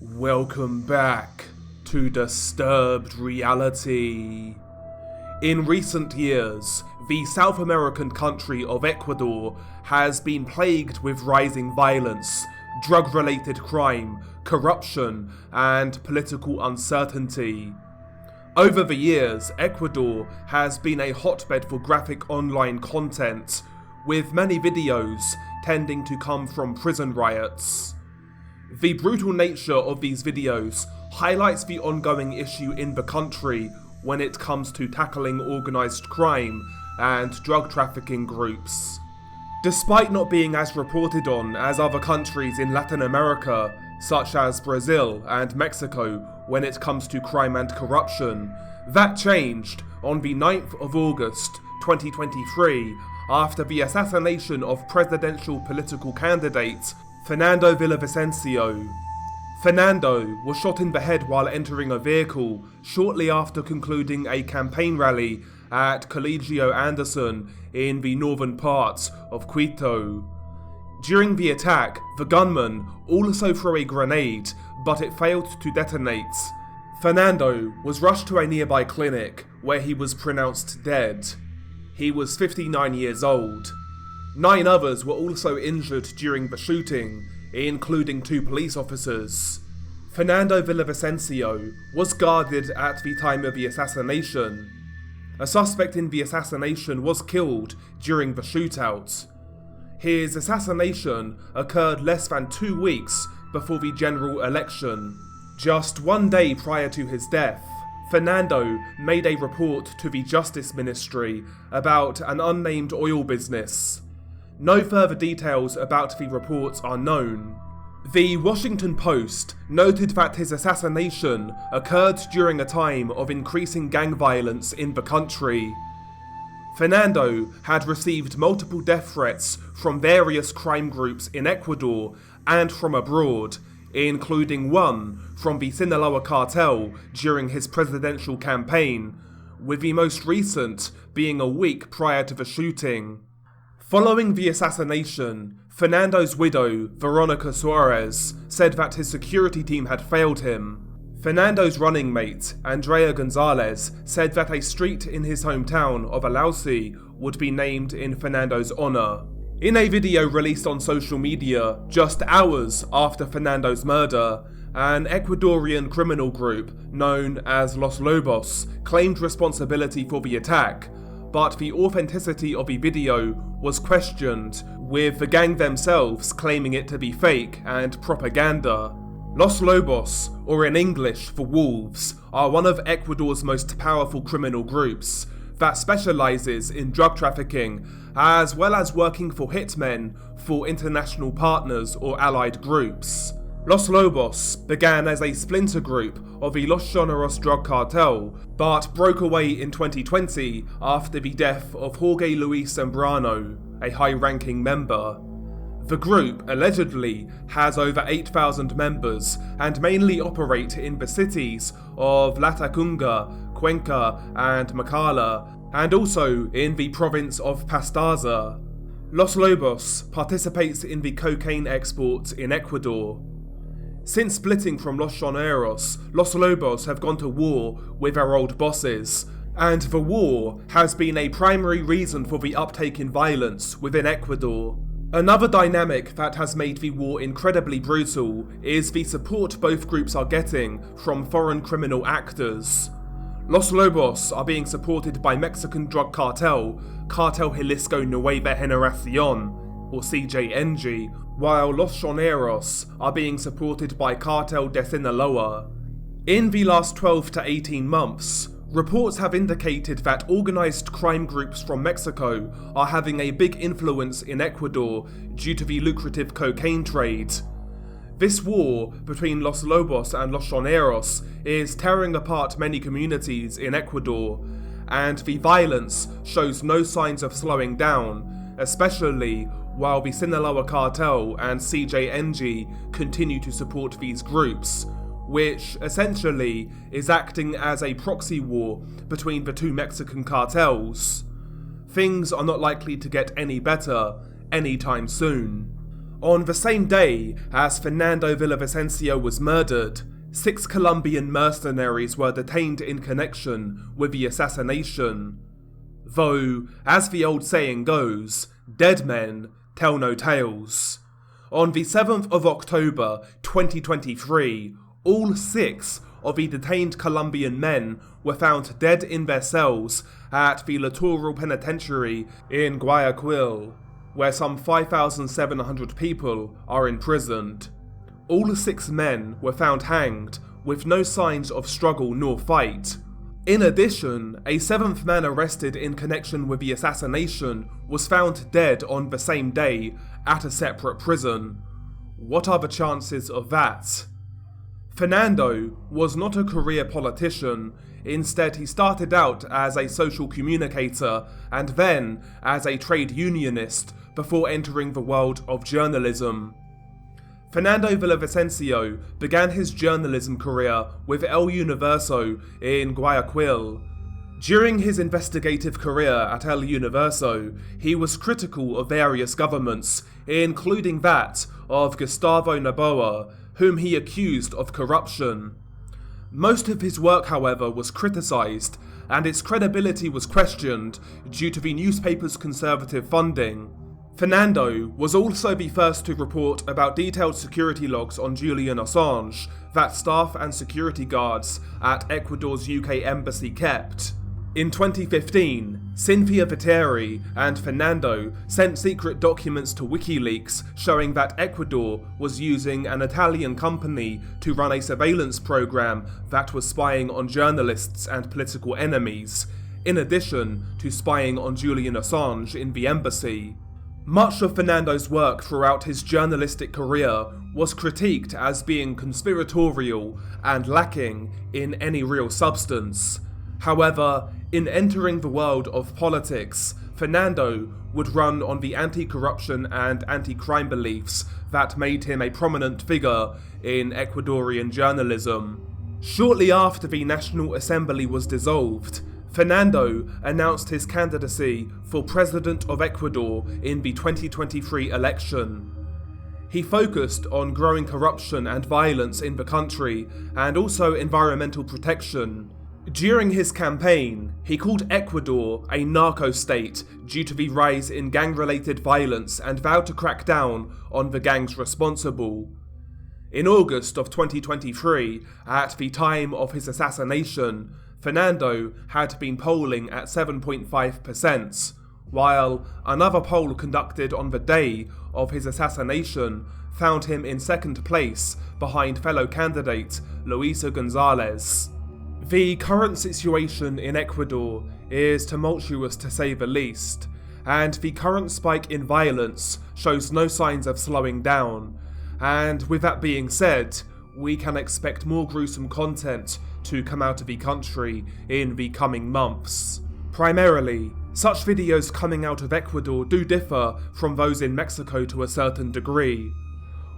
Welcome back to Disturbed Reality. In recent years, the South American country of Ecuador has been plagued with rising violence, drug-related crime, corruption, and political uncertainty. Over the years, Ecuador has been a hotbed for graphic online content, with many videos tending to come from prison riots. The brutal nature of these videos highlights the ongoing issue in the country when it comes to tackling organised crime and drug trafficking groups. Despite not being as reported on as other countries in Latin America, such as Brazil and Mexico, when it comes to crime and corruption, that changed on the 9th of August 2023 after the assassination of presidential political candidate Fernando Villavicencio. Fernando was shot in the head while entering a vehicle shortly after concluding a campaign rally at Colegio Anderson in the northern part of Quito. During the attack, the gunman also threw a grenade, but it failed to detonate. Fernando was rushed to a nearby clinic where he was pronounced dead. He was 59 years old. 9 others were also injured during the shooting, including 2 police officers. Fernando Villavicencio was guarded at the time of the assassination. A suspect in the assassination was killed during the shootout. His assassination occurred less than 2 weeks before the general election. Just 1 day prior to his death, Fernando made a report to the Justice Ministry about an unnamed oil business. No further details about the report are known. The Washington Post noted that his assassination occurred during a time of increasing gang violence in the country. Fernando had received multiple death threats from various crime groups in Ecuador and from abroad, including one from the Sinaloa cartel during his presidential campaign, with the most recent being a week prior to the shooting. Following the assassination, Fernando's widow, Veronica Suarez, said that his security team had failed him. Fernando's running mate, Andrea Gonzalez, said that a street in his hometown of Alausi would be named in Fernando's honor. In a video released on social media just hours after Fernando's murder, an Ecuadorian criminal group known as Los Lobos claimed responsibility for the attack, but the authenticity of the video was questioned, with the gang themselves claiming it to be fake and propaganda. Los Lobos, or in English for wolves, are one of Ecuador's most powerful criminal groups that specializes in drug trafficking, as well as working for hitmen for international partners or allied groups. Los Lobos began as a splinter group of the Los Choneros drug cartel, but broke away in 2020 after the death of Jorge Luis Zambrano, a high-ranking member. The group allegedly has over 8,000 members and mainly operate in the cities of Latacunga, Cuenca, and Macala, and also in the province of Pastaza. Los Lobos participates in the cocaine export in Ecuador. Since splitting from Los Choneros, Los Lobos have gone to war with their old bosses, and the war has been a primary reason for the uptake in violence within Ecuador. Another dynamic that has made the war incredibly brutal is the support both groups are getting from foreign criminal actors. Los Lobos are being supported by Mexican drug cartel, Cartel Jalisco Nueva Generacion, or CJNG, while Los Choneros are being supported by Cartel de Sinaloa. In the last 12 to 18 months, reports have indicated that organised crime groups from Mexico are having a big influence in Ecuador due to the lucrative cocaine trade. This war between Los Lobos and Los Choneros is tearing apart many communities in Ecuador, and the violence shows no signs of slowing down, especially while the Sinaloa cartel and CJNG continue to support these groups, which essentially is acting as a proxy war between the 2 Mexican cartels. Things are not likely to get any better anytime soon. On the same day as Fernando Villavicencio was murdered, 6 Colombian mercenaries were detained in connection with the assassination. Though, as the old saying goes, dead men tell no tales. On the 7th of October 2023, all 6 of the detained Colombian men were found dead in their cells at the Littoral Penitentiary in Guayaquil, where some 5,700 people are imprisoned. All 6 men were found hanged, with no signs of struggle nor fight. In addition, a 7th man arrested in connection with the assassination was found dead on the same day at a separate prison. What are the chances of that? Fernando was not a career politician. Instead, he started out as a social communicator and then as a trade unionist before entering the world of journalism. Fernando Villavicencio began his journalism career with El Universo in Guayaquil. During his investigative career at El Universo, he was critical of various governments, including that of Gustavo Noboa, whom he accused of corruption. Most of his work, however, was criticised, and its credibility was questioned due to the newspaper's conservative funding. Fernando was also the first to report about detailed security logs on Julian Assange that staff and security guards at Ecuador's UK embassy kept. In 2015, Cynthia Viteri and Fernando sent secret documents to WikiLeaks showing that Ecuador was using an Italian company to run a surveillance program that was spying on journalists and political enemies, in addition to spying on Julian Assange in the embassy. Much of Fernando's work throughout his journalistic career was critiqued as being conspiratorial and lacking in any real substance. However, in entering the world of politics, Fernando would run on the anti-corruption and anti-crime beliefs that made him a prominent figure in Ecuadorian journalism. Shortly after the National Assembly was dissolved, Fernando announced his candidacy for President of Ecuador in the 2023 election. He focused on growing corruption and violence in the country and also environmental protection. During his campaign, he called Ecuador a narco-state due to the rise in gang-related violence and vowed to crack down on the gangs responsible. In August of 2023, at the time of his assassination, Fernando had been polling at 7.5%, while another poll conducted on the day of his assassination found him in second place behind fellow candidate Luisa Gonzalez. The current situation in Ecuador is tumultuous to say the least, and the current spike in violence shows no signs of slowing down, and with that being said, we can expect more gruesome content to come out of the country in the coming months. Primarily, such videos coming out of Ecuador do differ from those in Mexico to a certain degree.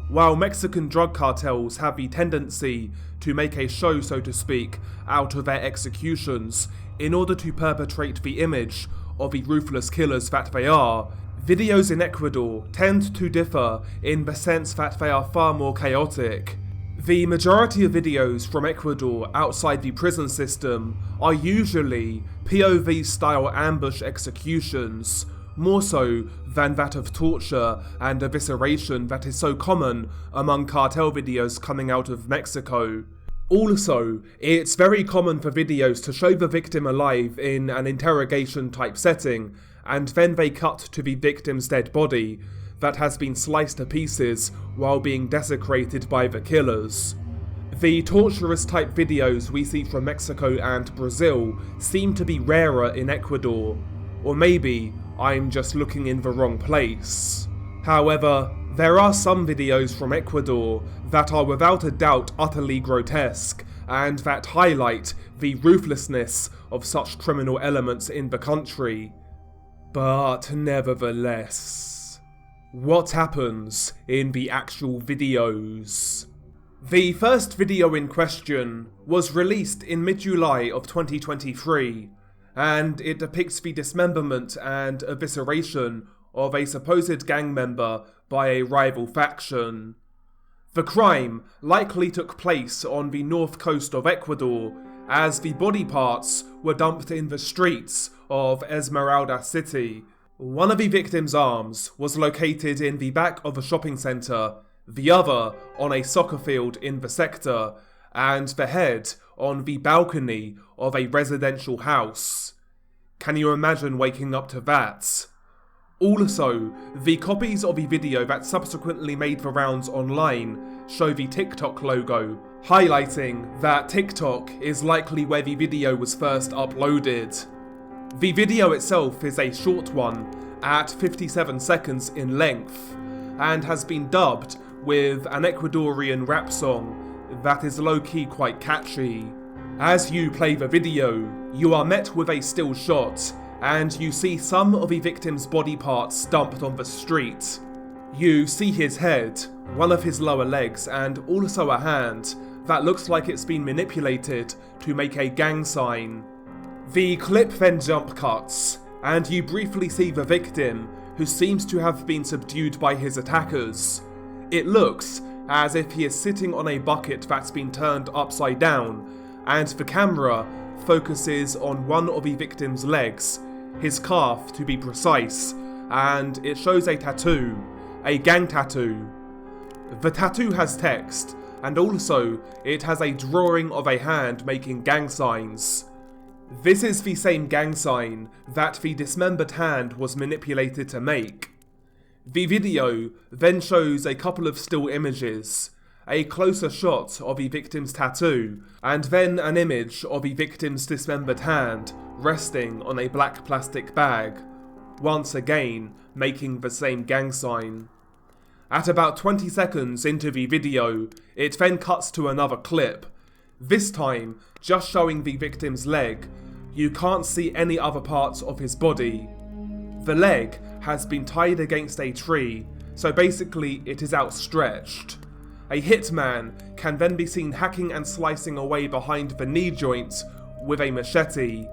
While Mexican drug cartels have the tendency to make a show, so to speak, out of their executions in order to perpetrate the image of the ruthless killers that they are, videos in Ecuador tend to differ in the sense that they are far more chaotic. The majority of videos from Ecuador outside the prison system are usually POV-style ambush executions, more so than that of torture and evisceration that is so common among cartel videos coming out of Mexico. Also, it's very common for videos to show the victim alive in an interrogation type setting, and then they cut to the victim's dead body that has been sliced to pieces while being desecrated by the killers. The torturous type videos we see from Mexico and Brazil seem to be rarer in Ecuador, or maybe I'm just looking in the wrong place. However, there are some videos from Ecuador that are without a doubt utterly grotesque, and that highlight the ruthlessness of such criminal elements in the country. But nevertheless, what happens in the actual videos? The first video in question was released in mid-July of 2023, and it depicts the dismemberment and evisceration of a supposed gang member by a rival faction. The crime likely took place on the north coast of Ecuador, as the body parts were dumped in the streets of Esmeralda City. One of the victims' arms was located in the back of a shopping centre, the other on a soccer field in the sector, and the head on the balcony of a residential house. Can you imagine waking up to that? Also, the copies of the video that subsequently made the rounds online show the TikTok logo, highlighting that TikTok is likely where the video was first uploaded. The video itself is a short one, at 57 seconds in length, and has been dubbed with an Ecuadorian rap song that is low-key quite catchy. As you play the video, you are met with a still shot, and you see some of the victim's body parts dumped on the street. You see his head, one of his lower legs, and also a hand that looks like it's been manipulated to make a gang sign. The clip then jump cuts, and you briefly see the victim, who seems to have been subdued by his attackers. It looks as if he is sitting on a bucket that's been turned upside down, and the camera focuses on one of the victim's legs, his calf to be precise, and it shows a tattoo, a gang tattoo. The tattoo has text, and also it has a drawing of a hand making gang signs. This is the same gang sign that the dismembered hand was manipulated to make. The video then shows a couple of still images, a closer shot of the victim's tattoo, and then an image of the victim's dismembered hand resting on a black plastic bag, once again making the same gang sign. At about 20 seconds into the video, it then cuts to another clip, this time just showing the victim's leg. You can't see any other parts of his body. The leg has been tied against a tree, so basically it is outstretched. A hitman can then be seen hacking and slicing away behind the knee joint with a machete.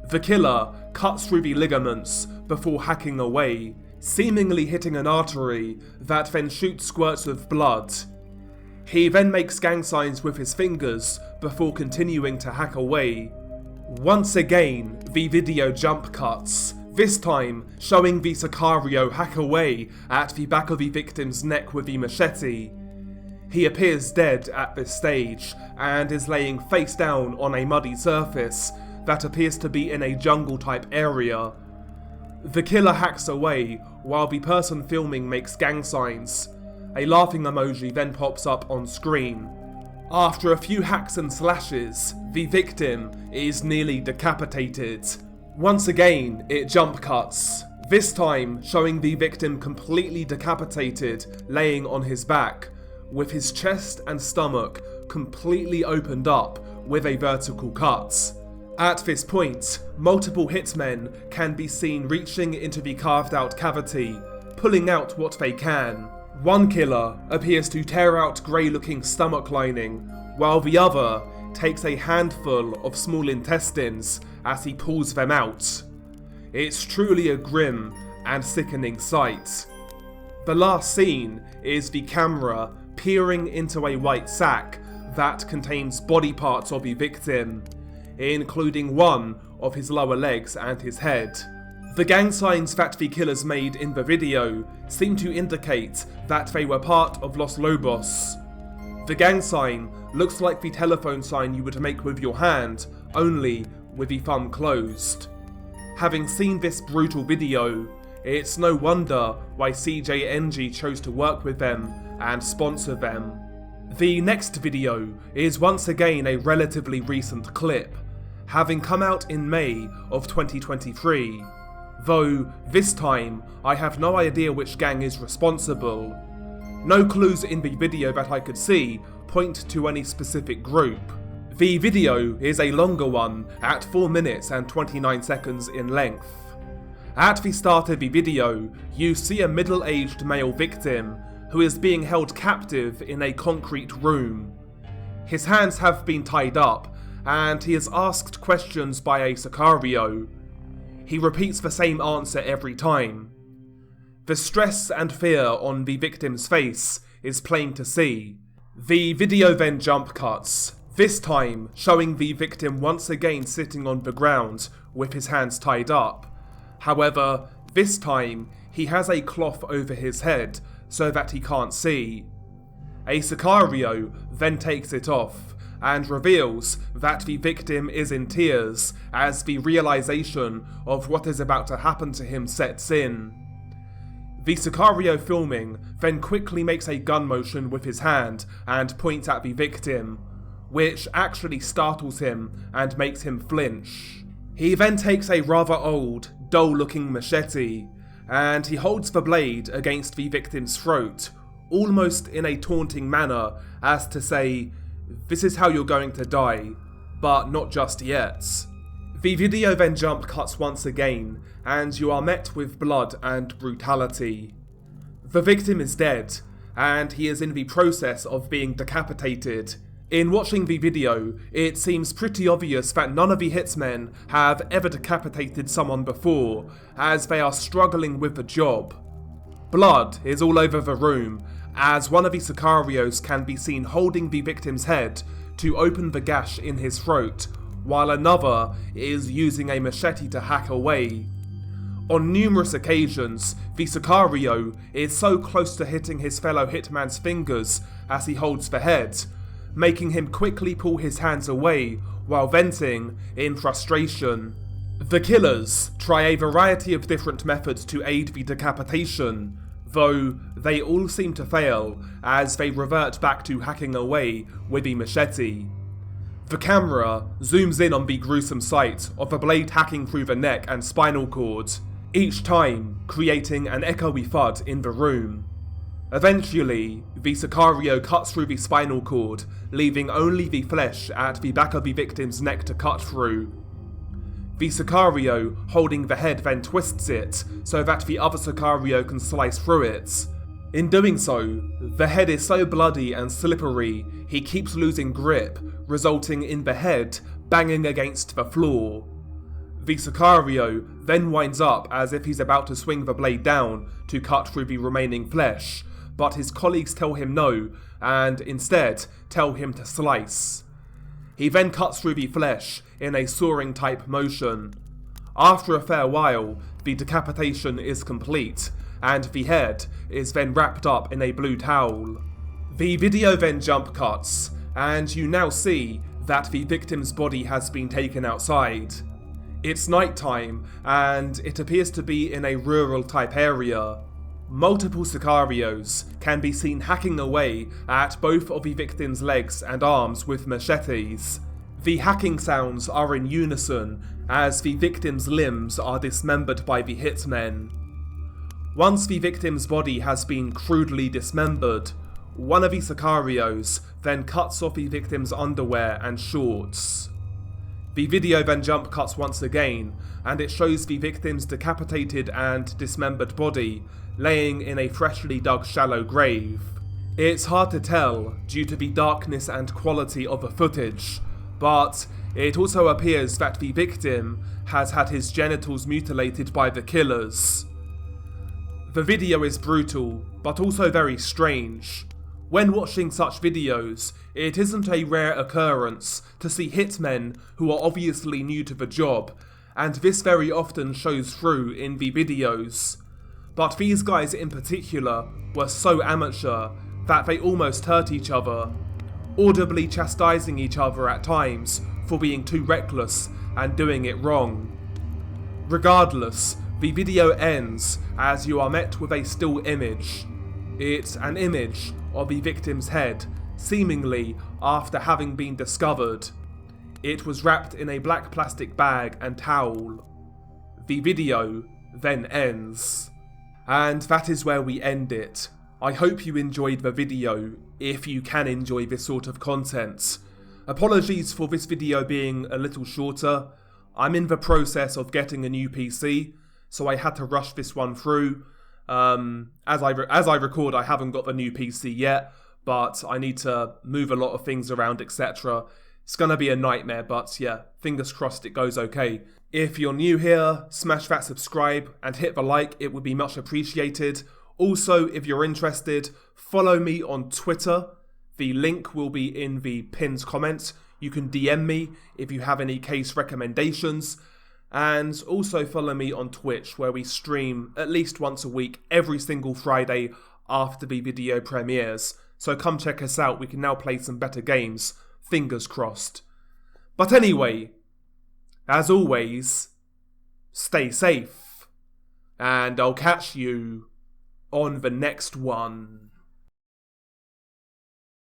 The killer cuts through the ligaments before hacking away, seemingly hitting an artery that then shoots squirts of blood. He then makes gang signs with his fingers before continuing to hack away. Once again, the video jump cuts, this time showing the Sicario hack away at the back of the victim's neck with the machete. He appears dead at this stage, and is laying face down on a muddy surface that appears to be in a jungle-type area. The killer hacks away, while the person filming makes gang signs. A laughing emoji then pops up on screen. After a few hacks and slashes, the victim is nearly decapitated. Once again, it jump cuts, this time showing the victim completely decapitated, laying on his back, with his chest and stomach completely opened up with a vertical cut. At this point, multiple hitmen can be seen reaching into the carved out cavity, pulling out what they can. One killer appears to tear out grey looking stomach lining, while the other takes a handful of small intestines as he pulls them out. It's truly a grim and sickening sight. The last scene is the camera peering into a white sack that contains body parts of the victim, including one of his lower legs and his head. The gang signs that the killers made in the video seem to indicate that they were part of Los Lobos. The gang sign looks like the telephone sign you would make with your hand, only with the thumb closed. Having seen this brutal video, it's no wonder why CJNG chose to work with them and sponsor them. The next video is once again a relatively recent clip, having come out in May of 2023, though this time I have no idea which gang is responsible. No clues in the video that I could see point to any specific group. The video is a longer one at 4 minutes and 29 seconds in length. At the start of the video, you see a middle-aged male victim who is being held captive in a concrete room. His hands have been tied up, and he is asked questions by a Sicario. He repeats the same answer every time. The stress and fear on the victim's face is plain to see. The video then jump cuts, this time showing the victim once again sitting on the ground with his hands tied up. However, this time he has a cloth over his head so that he can't see. A Sicario then takes it off and reveals that the victim is in tears as the realization of what is about to happen to him sets in. The Sicario filming then quickly makes a gun motion with his hand and points at the victim, which actually startles him and makes him flinch. He then takes a rather old, dull-looking machete, and he holds the blade against the victim's throat, almost in a taunting manner, as to say, "This is how you're going to die, but not just yet." The video then jump cuts once again, and you are met with blood and brutality. The victim is dead, and he is in the process of being decapitated. In watching the video, it seems pretty obvious that none of the hitmen have ever decapitated someone before, as they are struggling with the job. Blood is all over the room, as one of the Sicarios can be seen holding the victim's head to open the gash in his throat, while another is using a machete to hack away. On numerous occasions, the Sicario is so close to hitting his fellow hitman's fingers as he holds the head, making him quickly pull his hands away while venting in frustration. The killers try a variety of different methods to aid the decapitation, though they all seem to fail as they revert back to hacking away with the machete. The camera zooms in on the gruesome sight of the blade hacking through the neck and spinal cord, each time creating an echoey thud in the room. Eventually, the Sicario cuts through the spinal cord, leaving only the flesh at the back of the victim's neck to cut through. The Sicario holding the head then twists it so that the other Sicario can slice through it. In doing so, the head is so bloody and slippery he keeps losing grip, resulting in the head banging against the floor. The Sicario then winds up as if he's about to swing the blade down to cut through the remaining flesh, but his colleagues tell him no, and instead tell him to slice. He then cuts through the flesh in a sawing type motion. After a fair while, the decapitation is complete, and the head is then wrapped up in a blue towel. The video then jump cuts, and you now see that the victim's body has been taken outside. It's nighttime, and it appears to be in a rural type area. Multiple Sicarios can be seen hacking away at both of the victim's legs and arms with machetes. The hacking sounds are in unison as the victim's limbs are dismembered by the hitmen. Once the victim's body has been crudely dismembered, one of the Sicarios then cuts off the victim's underwear and shorts. The video then jump cuts once again, and it shows the victim's decapitated and dismembered body laying in a freshly dug shallow grave. It's hard to tell due to the darkness and quality of the footage, but it also appears that the victim has had his genitals mutilated by the killers. The video is brutal, but also very strange. When watching such videos, it isn't a rare occurrence to see hitmen who are obviously new to the job, and this very often shows through in the videos. But these guys in particular were so amateur that they almost hurt each other, audibly chastising each other at times for being too reckless and doing it wrong. Regardless, the video ends as you are met with a still image. It's an image of the victim's head, seemingly after having been discovered. It was wrapped in a black plastic bag and towel. The video then ends. And that is where we end it. I hope you enjoyed the video, if you can enjoy this sort of content. Apologies for this video being a little shorter. I'm in the process of getting a new PC, so I had to rush this one through. As I record, I haven't got the new PC yet, but I need to move a lot of things around, etc. It's gonna be a nightmare, but yeah, fingers crossed it goes okay. If you're new here, smash that subscribe and hit the like, it would be much appreciated. Also, if you're interested, follow me on Twitter. The link will be in the pinned comment. You can DM me if you have any case recommendations. And also follow me on Twitch, where we stream at least once a week, every single Friday after the video premieres. So come check us out, we can now play some better games. Fingers crossed. But anyway, as always, stay safe. And I'll catch you on the next one.